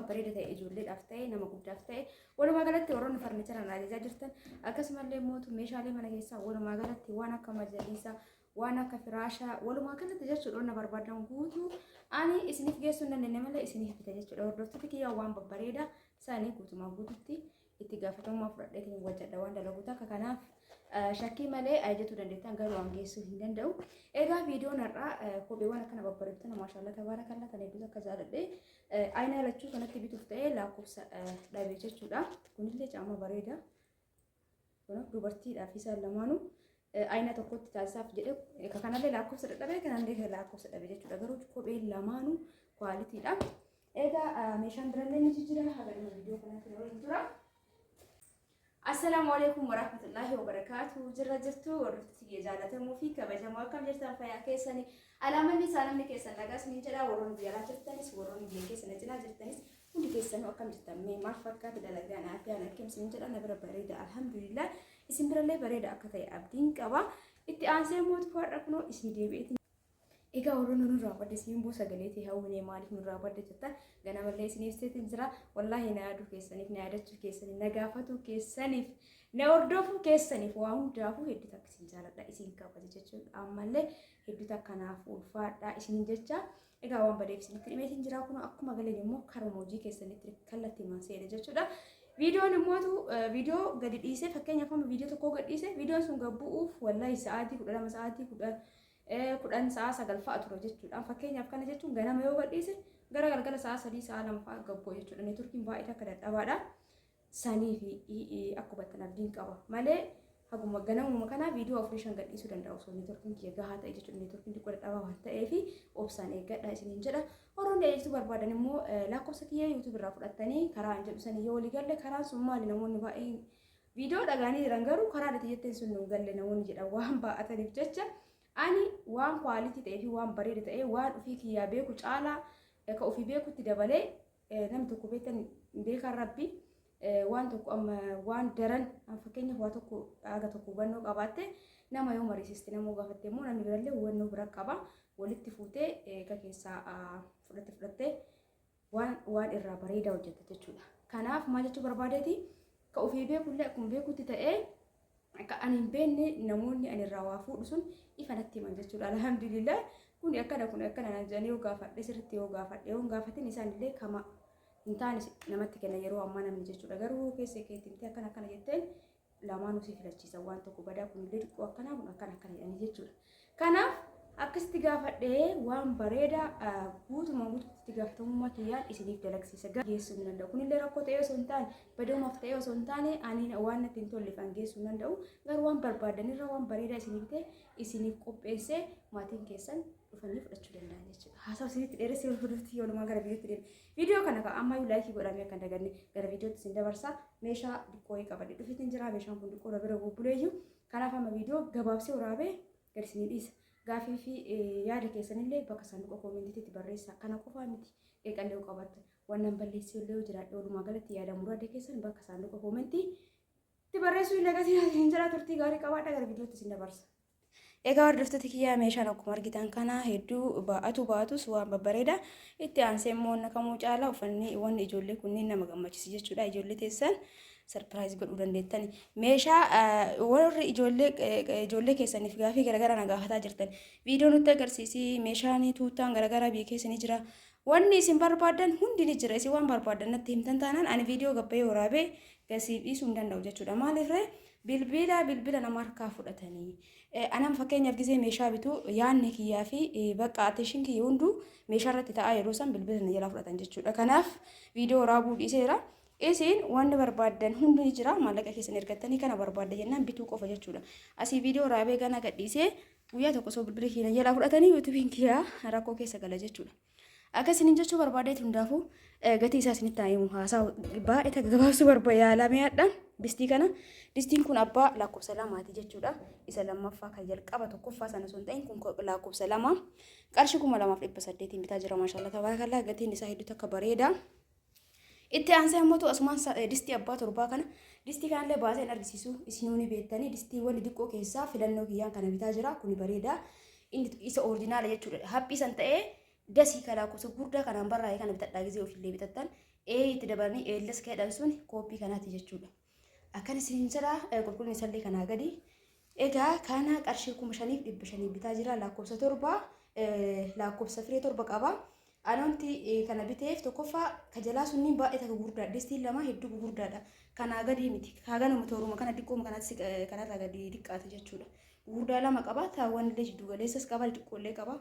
babbareeda ta'e ijoolleedhaaf ta'e nama guddaaf ta'e walumaa galatti warroonni farnichara analiizaa jirtan akkasumallee mootu meeshaalee mana keessaa walumaa galatti waan akka majalisaa waan akka firaashaa walumaa galatti jechuudha wanna barbaadan guutuu ani isiniif geessuu hin dandeenye malee isiniif bita jechuudha hordoftoota kiyyaa waan babbareeda isaanii guutumaa guututti itti gaafatamummaa fudhadheetiin wajjadha waan dalaguuta akka kanaaf shakkii malee ajajatu dandeettan garuu waan geessuu hin danda'u. Egaa viidiyoon har'aa kopheewwan akkana babbareedan maashaallah tabaarakallaa kan hedduutu akka jaaladhe ayina lachuu kanatti bituuf ta'ee lakkoofsa dhabee jechuudha. Kunillee caama bareeda. Kun dubartiidhaaf isaan lamaanuu ayina tokkotti taasisaaf jedhe kanallee lakkoofsa dadhabee kanallee lakkoofsa dhabee jechuudha. Garuu kopheen lamaanuu kwaalitiidha. Egaa meeshaan birallee ni jijjiira haga viidiyoo kanatti waliin tura. Assalamu alaikum warahmatullahi wabarakatuh. Jirra jirtu warrooti jaalatamuu fi kabajamoo akkam jirtan fayyaa keessanii alaamanni saanamni keessan nagaas ni jedha warroonni biyya alaa jirtanis warroonni biyya keessan cinaa jirtanis hundi keessanuu akkam jirtan mee maal fakkaata dalagaan afyaan akkamitti ni jedha na bira bareeda alhamdulillah isin birallee bareeda akka ta'e abdiin qaba itti aansee mootu har'a kunoo isin deebi'eeti. Egaa warroonni nurraa badde siin buusa galeetii hawwinee maaliif nurraa badde jettan ganamallee isiniif seetiin jira wallahi na yaaduu keessaniif na yaadachuu keessaniif na gaafatu keessaniif na hordofuu keessaniif waa hundaafuu hedduu takka isin jaaladha isin kabaja jechuudha ammallee hedduu takka naaf ulfaadha isiniin jecha egaa waan badeef isinitti dhimeetiin jira kun akkuma galeen immoo karuma hojii keessanitti kallattii manseedha jechuudha. Viidiyoon immootu viidiyoo gadi dhiisee fakkeenyaaf amma viidiyoo tokko gadi dhiisee viidiyoon sun gabbu'uuf wallahi sa'aatii 12 sa'aatii 10 sa'a 9 fa'a ture jechuudha. Fakkeenyaaf kana jechuun ganama yoo gadhiise gara galgala sa'a 3 sa'a 2 fa'a gabboo jechuudha. Neetworkiin baay'ee akka dadhabaadha. Sanii fi akkuma tan abdiin qaba malee haguma ganamuma kana viidiyoo 4-5 gadhiisuu danda'u osoo neetworkiin kiyya gahaa ta'e jechuudha. Neetworkiin xiqqoo dadhabaa waan ta'eef obsaan eeggadha isiniin jedha. Warroonni eegsisuu barbaadan immoo lakkoofsa kiyya YouTube irraa fudhattanii karaa hin jedhu sanii yoo walii galle karaan sun maali namoonni baay'een viidiyoo dhagaanii jiran garuu karaa dhati jetteen sun nu galle namoonni jedhan waan baa'ataniif jecha ani waan kwalitii ta'ee fi waan bareeda ta'ee waan ofii kiyyaa beeku caalaa ka ofii beekutti dabalee namni tokko beekan rabbi waan tokko amma waan daran fakkeenyaaf waa tokko aga tokko hubannoo qabaatte nama yoo mariisiste nama gaafatte immoo namni birallee hubannoo bira qaba walitti fuutee ka keessaa fudhattee waan irraa bareeda hojjetta jechuudha. Kanaaf maal jechuu barbaadeeti ka ofii beekullee akkuma beekutti ta'ee akka ani hin beekne namoonni ani irraa waa fuudhu sun ifa natti himan jechuudha. Alhamdulillah kun akkana naan jedhanii yoo gaafadhe sirriitti yoo gaafadhe yoo gaafatin isaanillee kama hin taane namatti kenna yeroo ammaa namni jechuudha. Garuu keessa keetimtee akkana jetteen lamaan usii filachiisa waan tokko badaa kunillee xiqqoo akkanaa kun akkana jedhanii jechuudha. Kanaaf akkasitti gaafadhee waan bareeda guutumaan guututti gaafatamummaa kiyyaan isiniif dalagsiisa geessuu hin danda'u. Kunillee rakkoo ta'ee osoo hin taane badoomaaf ta'ee osoo hin taane ani waan natti hin tolleefan geessuu hin danda'u. Garuu waan barbaadanirra waan bareedaa isiniif ta'e isiniif qopheessee maatiin keessan dhufanii fudhachuu danda'an jechuudha. Haasawu isinitti dheeressee hordoftii walumaa gara viidiyootti deema. Viidiyoo kana ammayyuu laayikii godhamee akka hin daganne gara viidiyootti isin dabarsa. Meeshaa dhiqqoo qabadhe dhufiitiin jira. Meeshaan kun dhiqqoo bira bubbuleeyyuu. Kanaaf amma viidiyoo gabaabsee waraabee gadi isinii dhiisa. Gaafii fi yaada keessanillee bakka saanduqa koomentiitti barreessaa. Kana qofaa miti qeeqallee qabatta. Waan balleessee illee jiraadhe walumaa galatti yaada muraadde keessan bakka saanduqa koomentiitti barreessuu hin lagatiin hin jira turtii gaarii qabaadha gara viidiyootti isin dabarsa. Egaa hordoftoota kiyyaa meeshaan akkuma argitan kana hedduu baatus waan babbareeda itti aansee immoo nakamuu caalaa uffanni wanni ijoollee kunniin nama gammachiisa jechuudha. Ijoollee teessan surprise godhuu dandeettani. Meeshaa warri ijoollee keessaniif gaafii garagaraa na gaafataa jirtan viidiyoo nutti agarsiisi meeshaan tuutaan garagaraa biyya keessanii jira. Wanni isin barbaadan hundi ni jira. Isin waan barbaadan natti himtan taanaan ani viidiyoo gabbee waraabee gasii dhiisuu hin danda'u jechuudha. Maaliifree bilbila nama harkaa fudhatanii anam fakkeenyaaf gisee meeshaa bituu yaanni kiyyaa fi bakka attention kiyya hunduu meeshaa irratti ta'aa yeroo san bilbila na jalaa fudhatan jechuudha. Kanaaf viidiyoo waraabuu dhiiseera. Isin wanni barbaadan hundi jira maallaqa keessan ergattanii kana barbaadda jennaan bituu qofa jechuudha. Asii viidiyoo waraabee gana gadhiisee guyyaa tokko soo bilbila kiyya jalaa fudhatanii yuutuubiin kiyyaa rakkoo keessa gala jechuudha. Akkasiin jechuu barbaadeetu hundaafuu gatii isaa isinitti taa'imu haasaa baay'ee gabaabsuu yaalameedha. Distiin kun abbaa lakkoofsa lamaati jechuudha. Isa lammaffaa kan jalqaba tokkoffaa sana osoo hin ta'in kun lakkoofsa lama qarshii 2800 bitaa jira maashaallah tabaarakallaa gatiin isaa hedduu akka bareeda. Itti aansee immoo asumaan distii abbaa torbaa kana distii kanallee baaseen argisiisu isinuu beektanii distiiwwan xiqqoo keessaa filannoo kiyyaan kana bitaa jira kun bareeda. Inni isa orijinaala jechuudha. Haphii san ta'ee dasii kalaa kuusu guddaa kanaan barraa'ee kana bitadhaa gisee ofillee bitattan itti dabalanii eellas keedhaan sun kooppii kanaati jechuudha. Akkan isin jira qulqullinni isallee kanaa gadi. Egaa kana qarshii 5,500 bitaa jira lakkoofsa 7 lakkoofsa firee 7 qaba. Anonti kana biteef tokkoffaa kajalaa sunniin baay'ee taka gurguddaa distiin lama hedduu gurguddaadha. Kanaa gadi miti kaaganuma tooruma kana diqqooma kanatti kanarraa gadi diqqaate jechuudha. Gurguddaa lama qaba taawwan illee jiddu galeessas qaba diqqoollee qaba.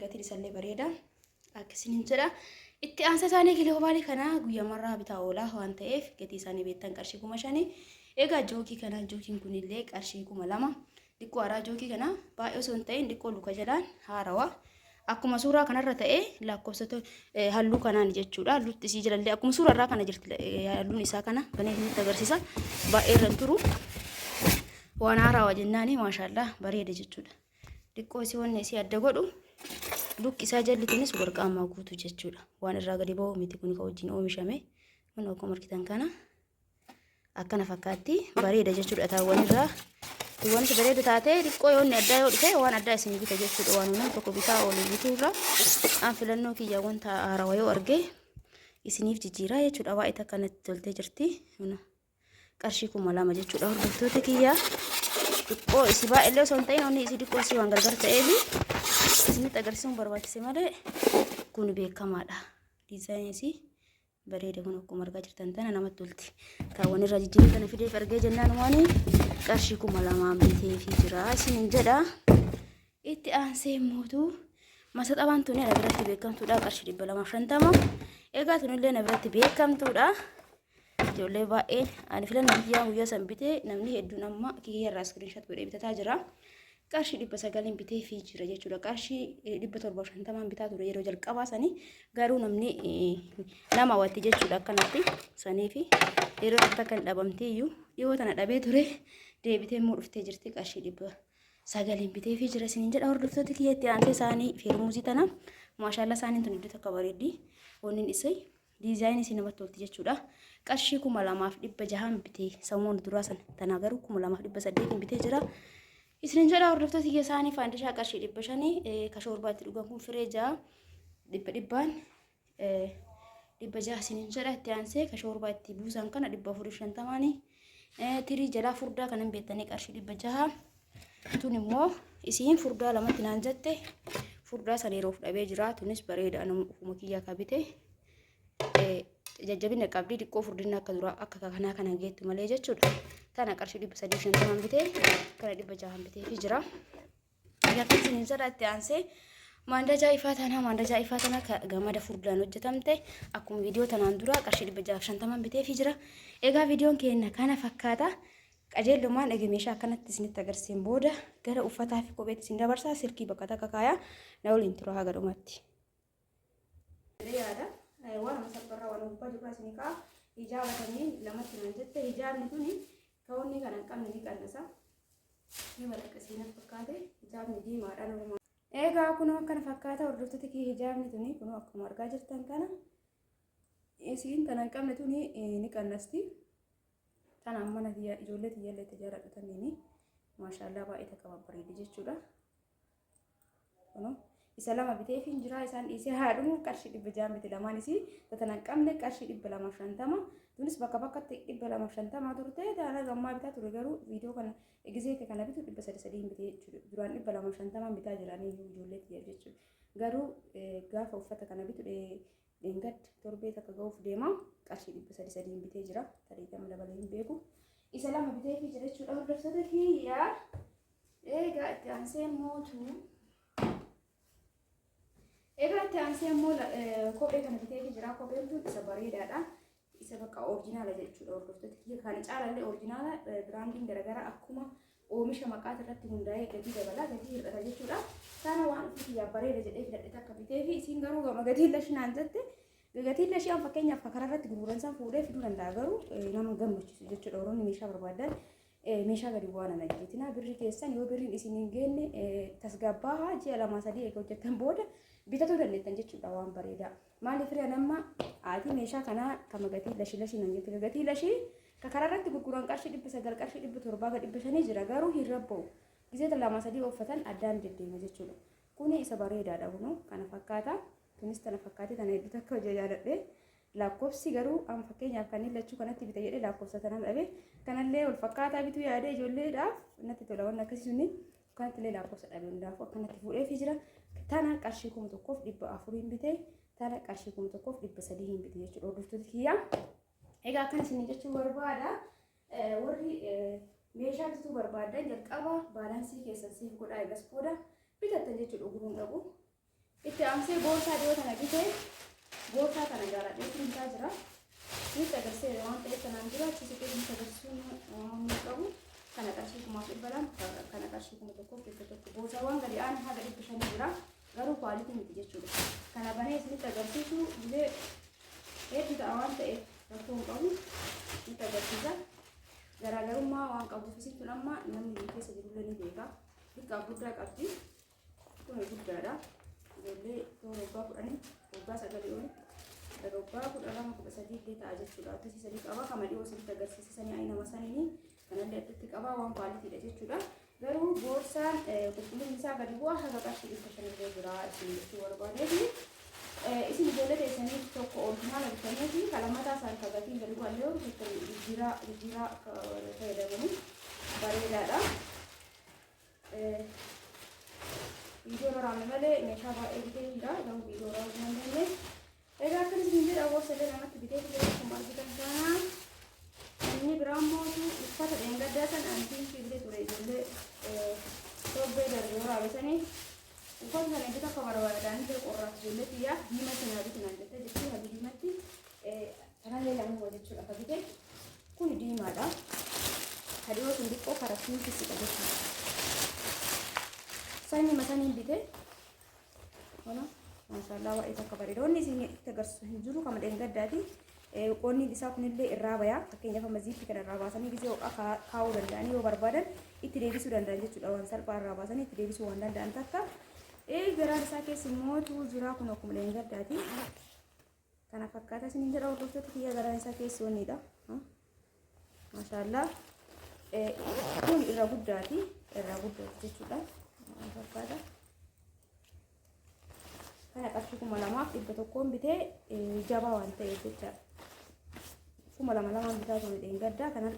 Gatiin isallee bareeda. Akkasiin jedha. Itti aansa isaanii kiloo baalii kana guyyamarraa bitaa oolaa waan ta'eef gatii isaanii beektan qarshii 5,000. Egaa jookii kana jookiin kunillee qarshii 2,000. Diqqoo haaraa jookii kana baay'ee osoo hin ta'in diqqoo luka jalaan haarawaa. Akkuma suuraa kanarra ta'ee lakkoofsa halluu kanaan jechuudha. Halluutti isii jilallee akkuma suurarraa kana jirti halluun isaa kana baneetinitti agarsiisa. Baay'ee irraan turu waan haarawaa jennaani maashaallah bareeda jechuudha. Diqqoo isii wanni isii adda godhu lukki isaa jallitiinis warqaamaa guutu jechuudha. Waan irraa gadi ba'u miti kun kan wajjin oomishame. Kun akkuma argitan kana akkana fakkaatti bareeda jechuudha taawwan irraa. Wanti bareeda taate diqqoo yoonni addaa yoo dhufe waan addaa isin bita jechuudha. Waan humna tokko bitaa ooluu bituurra aan filannoo kiyyaa wanta haarawaa yoo arge isiniif jijjiiraa jechuudha. Baay'ee akkanatti toltee jirti. Qarshii 2,000 jechuudha. Hordoftoota kiyyaa diqqoo isi baay'ee osoo hin ta'in onni isi diqqoo isi waan gargar ta'eef isinitti agarsiisuun barbaachise malee kun beekamaadha. Diizaayin isii bareeda kun akkuma argaa jirtan tana namatti tolti. Taawwan irraa jijjiirri kana fideef argee jennaan waanii qarshii 2,000 biteefii jira isiniin jedha. Itti aansee mootuu masa xabaan tuni ana biratti beekamtuudha qarshii 250. Egaa tunillee na biratti beekamtuudha. Ijoollee baay'ee ani filannoo kiyyaa guyyaa san bitee namni hedduun amma kiyyaa irraa screenshot godhee bitataa jira. Qarshii 900 biteefii jira jechuudha. Qarshii 750 bitaa ture yeroo jalqabaa sanii garuu namni nama watti jechuudha akkanatti saniifi yeroo takka kan dhabamtee iyyuu dhiyoo tana dhabee ture deebitee immoo dhuftee jirti qarshii 900 biteefii jira isiniin jedha. Hordoftoota kiyya itti aansee isaanii feermuuzii tana maashaallah isaaniin tun iddoo takka bareeddi wannin isii diizaayinii isii namatti tolti jechuudha. Qarshii 2,600 bitee samuun duraa sana tanaa garuu 2,800 bitee jira. Isiniin jedha hordoftoota kiyya isaanii faandishaa qarshii 500 ka shoorbaatti dhugan kun firee 6 100 isiniin jedha. Itti aansee ka shoorbaatti buusan kana 450 tirii jalaa furdaa kanan beektanii qarshii 600. Tun immoo isiin furdaa lamatti naan jette furdaa san yeroo fudhabee jira. Tunis bareeda anuma kiyyaa kabite jajjabina qabdii diqqoo furdinna akka dura akka kanaa kana geettu malee jechuudha. Tana qarshii 350 bitee kana 600 biteefii jira. Yakkiin jedha. Itti aansee maandajaa ifaa tana gamada furdaan hojjetamte akkuma viidiyoo tanaan dura qarshii 650 biteefii jira. Egaa viidiyoon keenya kana fakkaata. Qajeelummaan meeshaa akkanatti isinitti agarsiin booda gara uffataa fi kopheetti isin dabarsaa. Silkii bakka takka kaayaa na waliin tura haga dhumatti. Waan masabbarraa waan gubbaa jiru isin kaa hijaabatanii lamatti naan jette hijaabni tuni kaawwanni kan qabne ni qannasa. Ni walaqasiin fakkaate hijaabni diimaadhaan oromoo. Egaa kun akkana fakkaata hordoftoota kiyya hijaabni tuni kun akkuma argaa jirtan kana isiin kan qabne tuni ni qannasti. Tana mana ijoollee tiyyaallee tajaajilu taniini maashaallah baay'ee takka bareedi jechuudha. Isa lama biteefii jira isaan dhiisee haadhuun qarshii 600 biti lamaan isii tatanan qabne qarshii 250. Tunis bakka bakkatti 250 turte taana gammaa bitaa ture garuu viidiyoo kana egizeete kana bitu 300 bitee jechuudha. Duraan 250 bitaa jiranii ijoollee tiyya jechuudha. Garuu gaafa uffata kana bitu dengad torbee takka ga'uuf deema qarshii 300 bitee jira. Tarii dabalee hin beeku. Isa lama biteefii jira jechuudha hordoftoota kiyya. Egaa itti aansee mootuu Egaa itti aansee immoo kophee kana biteefii jira. Kopheen kun isa bareedaadha. Isa bakka orijinaala jechuudha hordoftoota kiyya. Kan caalallee orijinaala biraandiin garaagaraa akkuma oomisha maqaa irratti hundaa'ee gatii dabalaa gatii hir'ata jechuudha. Sana waan ofii bareeda jedhee filadhe takka biteefii isiin garuu gama gatiin lashii naan jette gatiin lashii an fakkeenyaaf karaa irratti gurguran san fuudhee fiduu danda'a garuu nama gammachiisu jechuudha. Oromoonni meeshaa barbaadan meeshaa gadi bu'aan ana jeetina birri keessan yoo birriin isin hin geenne tasgabbaa ji'a 2-3 eega hojjettan booda bitatu dandeettan jechuudha waan bareedaa. Maaliif ri'a nama aatii meeshaa kanaa kama gatii lashii nan jettu gatii lashii ka karaa irratti gurguran qarshii 900 qarshii 700 500 jira garuu hin rabba'u. Gisee 2-3 uffatan addaan deddeema jechuudha. Kuni isa bareedaadha kunoo kana fakkaata. Tunis tana fakkaate tana hedduu takka hojii jaaladhe. lakkoofsi garuu amma fakkeenyaaf kanneen lachuu kanatti bita jedhee lakkoofsa tanaan dhabe kanallee wal fakkaataa bituu yaadee ijoolleedhaaf natti tola waan akkasii sunni kanatti illee lakkoofsa dhabe hundaafuu akkanatti fuudheefii jira. Tana qarshii 1400 bitee tana qarshii 1300 bite jechuudha hordoftoota kiyya. Egaa akkana isin jechuun barbaada warri meeshaa bituu barbaadan jalqaba baalaansii keessan siif godhaa eegas booda bitattan jechuudha dhuguun dhabu. Itti aansee boorsaa dhiyoo tana bitee boorsaa kana jaaladhee bitaa jira. Nuti agarsiisa waan ta'eef kanaan dura achiisitti nuti agarsiisuun ni qabu. Kana qarshii 200 kana qarshii 1,100 boorsaawwan gadi aan haga 500 jira. Garuu kwaalitii miti jechuudha. Kana banee isinitti agarsiisu illee hedduu ta'a waan ta'eef rakkoo hin qabu nuti agarsiisa. Garaagarummaa waan qabuuf isin amma namni biyya keessa jirullee ni beeka. Xiqqaa guddaa qabdi. Kun guddaadha. Ijoollee waggaa 10 waggaa 9 oli waggaa 12 13 ta'a jechuudha. Akkasii sadii qaba. Kama dhiyoo isinitti agarsiisanii ayi nama saniini kanallee addatti qaba waan kwaalitiidha jechuudha. Garuu boorsaan qulqullinni isaa gadi bu'aa haga qarshii 500 jira isin jechuu barbaadeefi isin ijoollee teessanii tokko oolchumaa bitanii kalamataa isaan kagatiin gadi bu'an yoo jijjiiraa fayyadamanii bareedaadha. Viidiyoo waraabne malee meeshaa baay'ee bitee jira. Garuu viidiyoo waraabuu hin dandeenye. Egaa akkan isin jedha boorsallee namatti bitee filee akkuma argitan sana inni biraan mootu uffata dheengaddaa san antiin fiillee ture ijoollee tobbee darbii waraabesanii uffata sana eeggata akka barbaadan illee qorraatti ijoollee xiyyaa diima sana bitinaan jettee jechuun halluu diimatti kanallee lamuu jechuudha akka bitee kun diimaadha. Hadiyoo sun xiqqoo karattiin fissiqa jechuudha. Sanyii masaniin bitee kana maashaallah waa'ee takka bareedoonni isin itti agarsiisu hin jiru kama dheengaddaati. Qonni isaa kunillee irraa bayaa fakkeenyaaf amma ziippii kana irraa baasanii gisee ho'a kaa'uu danda'anii yoo barbaadan itti deebisuu danda'an jechuudha. Waan salphaa irraa baasanii itti deebisuu waan danda'an takka garaan isaa keessi mootuu jiraa kun akkuma dheengaddaati. Kana fakkaata isiniin jedha hordoftoota kiyya garaan isaa keessi wannidha. Maashaallah kun irra guddaati jechuudha. Fakkaata. Kana qarshii 2,100 bitee jabaa waan ta'eef jechaadha. 2,200 bitaa ture dheengaddaa kanan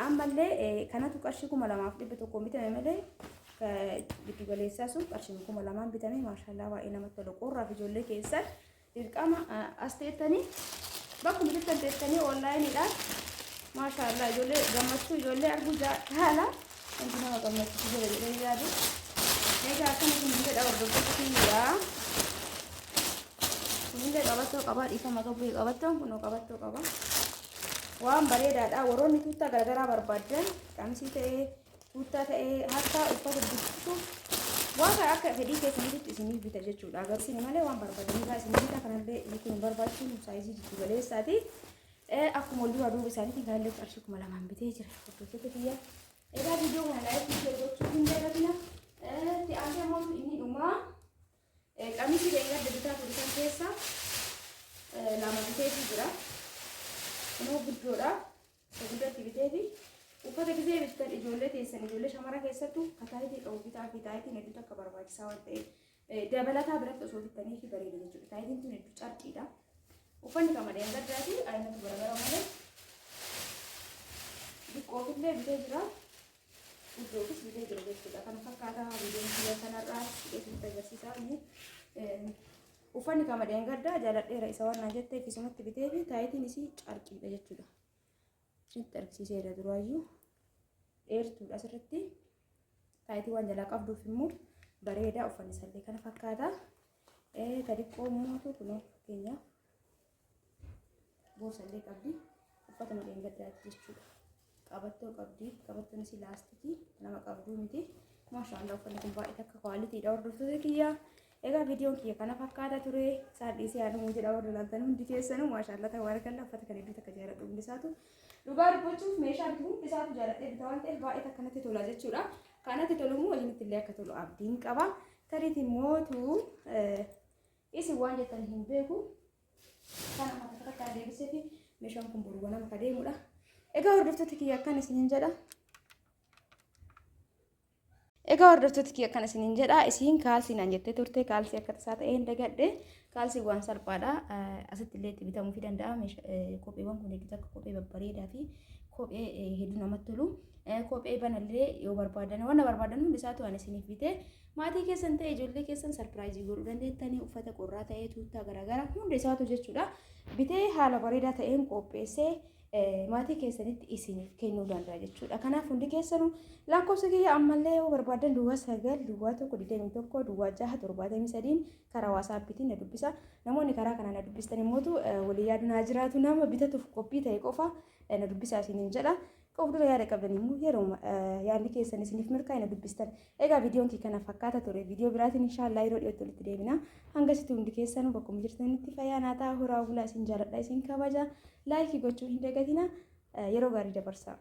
ammallee kanatu qarshii 2,100 bitame malee giddu galeessaa sun qarshii 2,000 bitame maashaallah baay'ee namatti tola. Qorraaf ijoollee keessan dirqama as teettanii bakkuma bittan teettanii onlaayiniidhaan maashaallah ijoollee gammachuu ijoollee arguu haala wanti nama gammachiisu jira jedhee yaadu. Egaa akkana kun jedha hordoftoota kiyyaa. Kunillee qabattoo qabaa dhiifama qabu qabattoon kun qabattoo qaba. Waan bareedaadha. Warroonni tuuttaa garagaraa barbaadan qamisii ta'ee tuuttaa ta'ee harka uffata bittu waan akka fedhii keessanitti isiniif bita jechuudha. Agarsiin malee waan barbaadaniif isinii bita kanallee kun barbaachisu saayizii jiddu galeessaati. Akkuma wal duraa duuba isaaniitiin kanallee qarshii 2,000 bitee jira. Hordoftoota kiyya. Egaa viidiyoo kana laayikii share gochuu hin dagatina. Itti aansee mootu inni dhumaa qamisii dheengadda bitaa ture keessa lama biteetu jira. Kunoo guddoodha. Guddatti biteefi uffata gisee bittan ijoollee teessan ijoollee shamara keessattuu kataayitii qabu bitaa fi taayitiin hedduutu akka barbaachisaa waan ta'eef dabalataa biratti osoo bittanii fi bareeda jechuudha. Taayitiin tun hedduu carqiidha. Uffanni kama dheengaddaati ayinatu garagara malee xiqqoofillee bitee jira. Guddoofis bitee jira jechuudha. Kana fakkaataa viidiyoon kiyya kanarraa keessatti agarsiisaa. Uffanni kama dheengaddaa jaaladheera isa waan jetteef isumatti bitee fi taayitiin isii carqiidha jechuudha. Isinitti agarsiiseera duraayyuu dheertuudha asirratti taayitii waan jalaa qabduuf immoo bareedaa uffanni isallee kana fakkaata. Gadiqqoo mootu kunoo fakkeenyaaf boorsallee qabdi uffata dheengaddaatti jechuudha. Qabattoo qabdi qabattoon isii laastikii nama qabduu miti. Maashaallah uffanni kun baay'ee akka kwaalitiidha hordoftoota kiyya. Egaa viidiyoon kiyya kana fakkaata ture saadhiisee yaadamuu jedha warra ilaaltan hundi keessanuu maashaallah tabaarakallah uffata kana iddoo takka jaaladhu hundi isaatu dhugaa dubbachuuf meeshaa bituu hundi isaatu jaaladhee bitaa waan ta'eef baay'ee akkanatti tola jechuudha. Kanatti tolumuu wajjinitti illee akka tolu abdiin qaba. Tariitii mootu isin waan jettan hin beeku. Kana mata takka deebisee fi meeshaan kun boru nama ka deemudha. Egaa hordoftoota kiyya akkan isiniin jedha. Egaa hordoftoota kiyya akkan isiniin jedha. Isiin kaalsiin an jettee turte kaalsii akka tasaa ta'ee hin dagadhe. kaalsiiwwan salphaadha. Asitti illee itti bitamuu fi danda'a. Kopheewwan kun hedduu akka kophee babbareedaa fi kophee hedduu namatti tolu. Kophee banallee yoo barbaadan waan barbaadan hundi isaatu waan isiniif bitee maatii keessan ta'e ijoollee keessan sarpiraayizii godhuu dandeettanii uffata qorraa ta'ee tuuttaa garaagaraa hundi isaatu jechuudha. Bitee haala bareedaa ta'een qopheessee maatii keessanitti isiniif kennuu danda'a jechuudha. Kanaaf hundi keessanuu lakkoofsa kiyya ammallee yoo barbaadan duwwaa 9 duwwaa 1 21 duwwaa 6 73 karaa waasaappiitiin na dubbisa. Namoonni karaa kanaan na dubbistan immoo walii yaaduu naa jiraatu nama bitatuuf qophii ta'e qofa na dubbisaa isiniin jedha. Qofdura yaada qabdanii immoo yeroo yaadni keessan isiniif mirkaa'ina dubbistan. Egaa viidiyoon kana fakkaata ture. Viidiyoo biraatiin inshaallah yeroo dhiyootti walitti deebina. Hangasitti hundi keessanuu bakkuma jirtanitti fayyaa naa ta'aa horaa bulaa isin jaaladha isin kabaja. Laayikii gochuu hin dagatina. Yeroo gaarii dabarsaa.